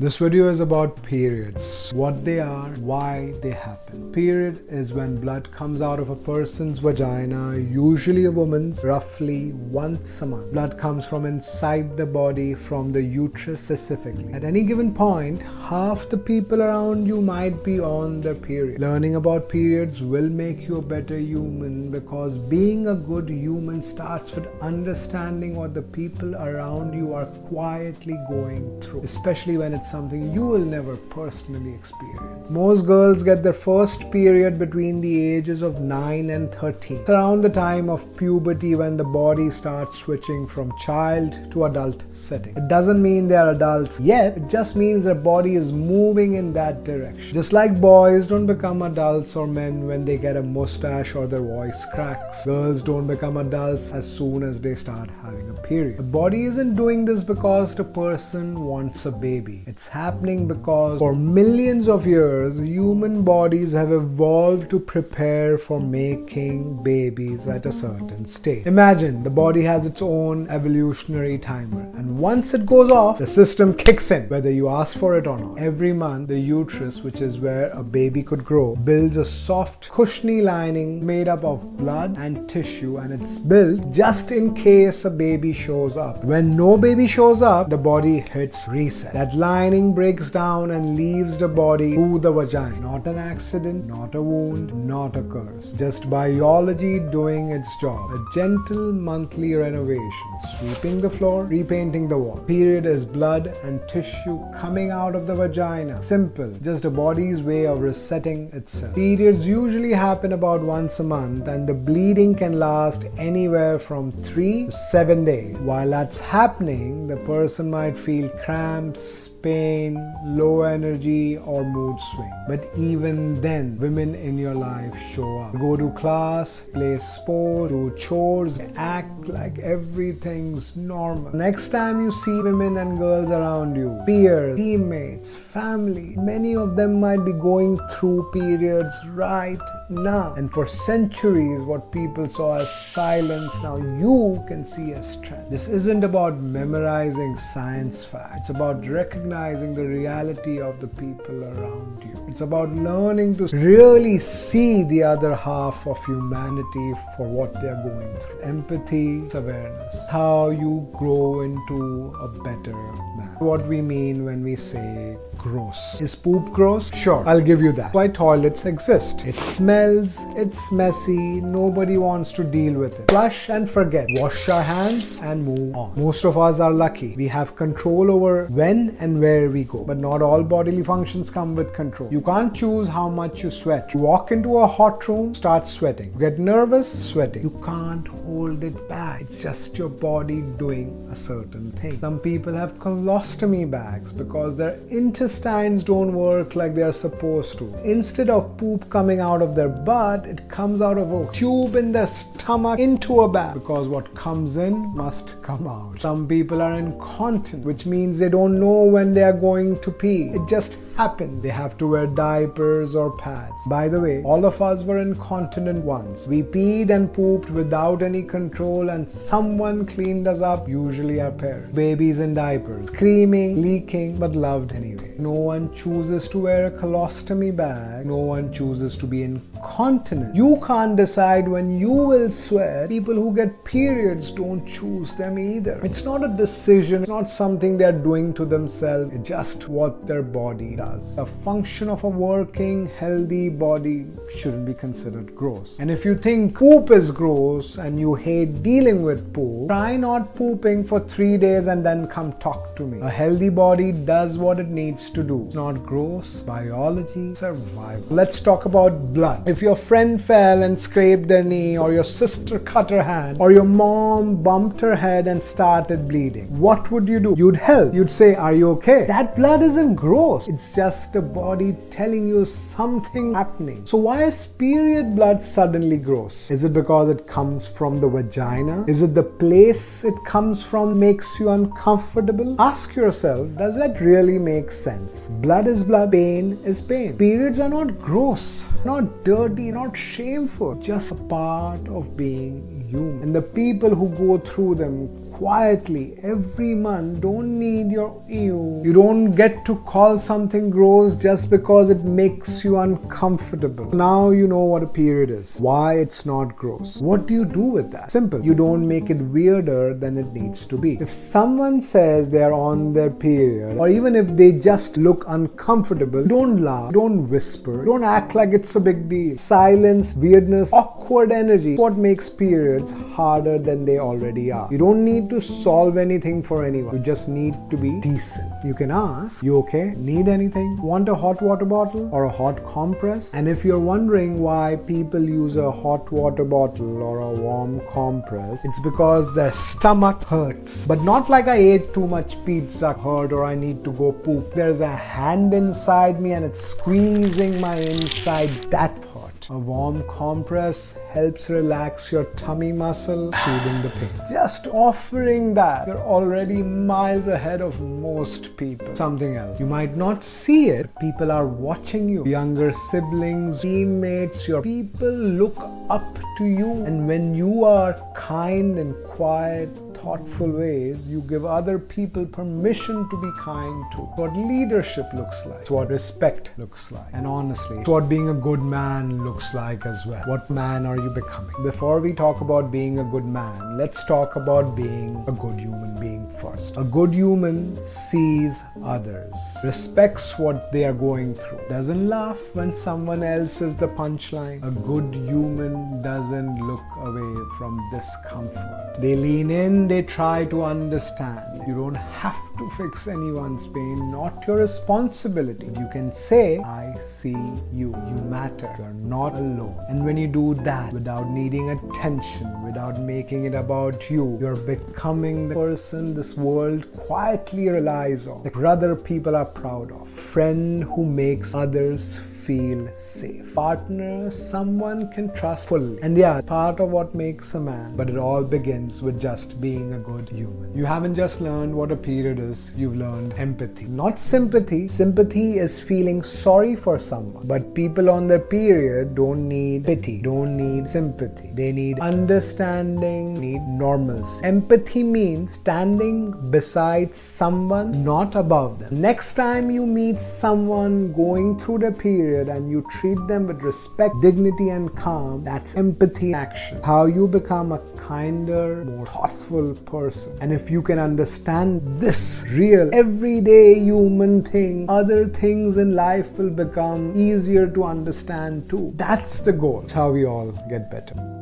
This video is about periods, what they are, why they happen. Period is when blood comes out of a person's vagina, usually a woman's, roughly once a month. Blood comes from inside the body, from the uterus specifically. At any given point, half the people around you might be on their period. Learning about periods will make you a better human, because being a good human starts with understanding what the people around you are quietly going through, especially when it's something you will never personally experience. Most girls get their first period between the ages of 9 and 13. It's around the time of puberty when the body starts switching from child to adult setting. It doesn't mean they are adults yet, it just means their body is moving in that direction. Just like boys don't become adults or men when they get a mustache or their voice cracks, girls don't become adults as soon as they start having a period. The body isn't doing this because the person wants a baby. It's happening because for millions of years, human bodies have evolved to prepare for making babies at a certain stage. Imagine the body has its own evolutionary timer, and once it goes off, the system kicks in, whether you ask for it or not. Every month, the uterus, which is where a baby could grow, builds a soft, cushiony lining made up of blood and tissue, and it's built just in case a baby shows up. When no baby shows up, the body hits reset. That lining breaks down and leaves the body through the vagina. Not an accident, not a wound, not a curse. Just biology doing its job. A gentle monthly renovation. Sweeping the floor, repainting the wall. Period is blood and tissue coming out of the vagina. Simple. Just a body's way of resetting itself. Periods usually happen about once a month, and the bleeding can last anywhere from 3 to 7 days. While that's happening, the person might feel cramps, pain, low energy, or mood swing. But even then, women in your life show up. Go to class, play sport, do chores, act like everything's normal. Next time you see women and girls around you, peers, teammates, family, many of them might be going through periods right now. And for centuries, what people saw as silence, now you can see as strength. This isn't about memorizing science facts. It's about recognizing the reality of the people around you. It's about learning to really see the other half of humanity for what they're going through. Empathy, awareness. How you grow into a better man. What we mean when we say gross. Is poop gross? Sure, I'll give you that. Why toilets exist. It smells, it's messy, nobody wants to deal with it. Flush and forget. Wash our hands and move on. Most of us are lucky. We have control over when and where we go. But not all bodily functions come with control. You can't choose how much you sweat. You walk into a hot room, start sweating. You get nervous, sweating. You can't hold it back. It's just your body doing a certain thing. Some people have colostomy bags because their intestines don't work like they are supposed to. Instead of poop coming out of their butt, it comes out of a tube in their stomach into a bag, because what comes in must come out. Some people are incontinent, which means they don't know when they are going to pee. It just happens. They have to wear diapers or pads. By the way, all of us were incontinent once. We peed and pooped without any control, and someone cleaned us up, usually our parents. Babies in diapers, screaming, leaking, but loved anyway. No one chooses to wear a colostomy bag. No one chooses to be incontinent. You can't decide when you will sweat. People who get periods don't choose them either. It's not a decision. It's not something they're doing to themselves. It's just what their body does. A function of a working, healthy body shouldn't be considered gross. And if you think poop is gross and you hate dealing with poop, try not pooping for 3 days and then come talk to me. A healthy body does what it needs to do. It's not gross. Biology, survival. Let's talk about blood. If your friend fell and scraped their knee, or your sister cut her hand, or your mom bumped her head and started bleeding, what would you do? You'd help. You'd say, "Are you okay?" That blood isn't gross. It's just the body telling you something happening. So why is period blood suddenly gross? Is it because it comes from the vagina? Is it the place it comes from makes you uncomfortable? Ask yourself, does that really make sense? Blood is blood, pain is pain. Periods are not gross, not dirty, not shameful, just a part of being human. And the people who go through them quietly every month don't need your ew. You don't get to call something gross just because it makes you uncomfortable. Now you know what a period is, why it's not gross. What do you do with that? Simple. You don't make it weirder than it needs to be. If someone says they're on their period, or even if they just look uncomfortable, don't laugh, don't whisper, don't act like it's a big deal. Silence, weirdness, awkward energy, what makes periods harder than they already are. You don't need to solve anything for anyone. You just need to be decent. You can ask, you okay? Need anything? Want a hot water bottle or a hot compress? And if you're wondering why people use a hot water bottle or a warm compress, it's because their stomach hurts. But not like I ate too much pizza hurt or I need to go poop. There's a hand inside me and it's squeezing my inside. That hurt. A warm compress helps relax your tummy muscle, soothing the pain. Just offering that, you're already miles ahead of most people. Something else. You might not see it, but people are watching you. Younger siblings, teammates, your people look up to you. And when you are kind and quiet, thoughtful ways, you give other people permission to be kind too. It's what leadership looks like. It's what respect looks like. And honestly, it's what being a good man looks like as well. What man are you becoming? Before we talk about being a good man, let's talk about being a good human being first. A good human sees others, respects what they are going through, doesn't laugh when someone else is the punchline. A good human doesn't look away from discomfort. They lean in, they try to understand. You don't have to fix anyone's pain, not your responsibility. You can say, I see you. You matter. You're not alone. And when you do that without needing attention, without making it about you, you're becoming the person this world quietly relies on. The brother people are proud of. Friend who makes others feel safe. Partner, someone can trust fully. And yeah, part of what makes a man, but it all begins with just being a good human. You haven't just learned what a period is, you've learned empathy. Not sympathy. Sympathy is feeling sorry for someone. But people on their period don't need pity, don't need sympathy. They need understanding, need normalcy. Empathy means standing beside someone, not above them. Next time you meet someone going through their period, and you treat them with respect, dignity, and calm, that's empathy in action. How you become a kinder, more thoughtful person. And if you can understand this real, everyday human thing, other things in life will become easier to understand too. That's the goal. It's how we all get better.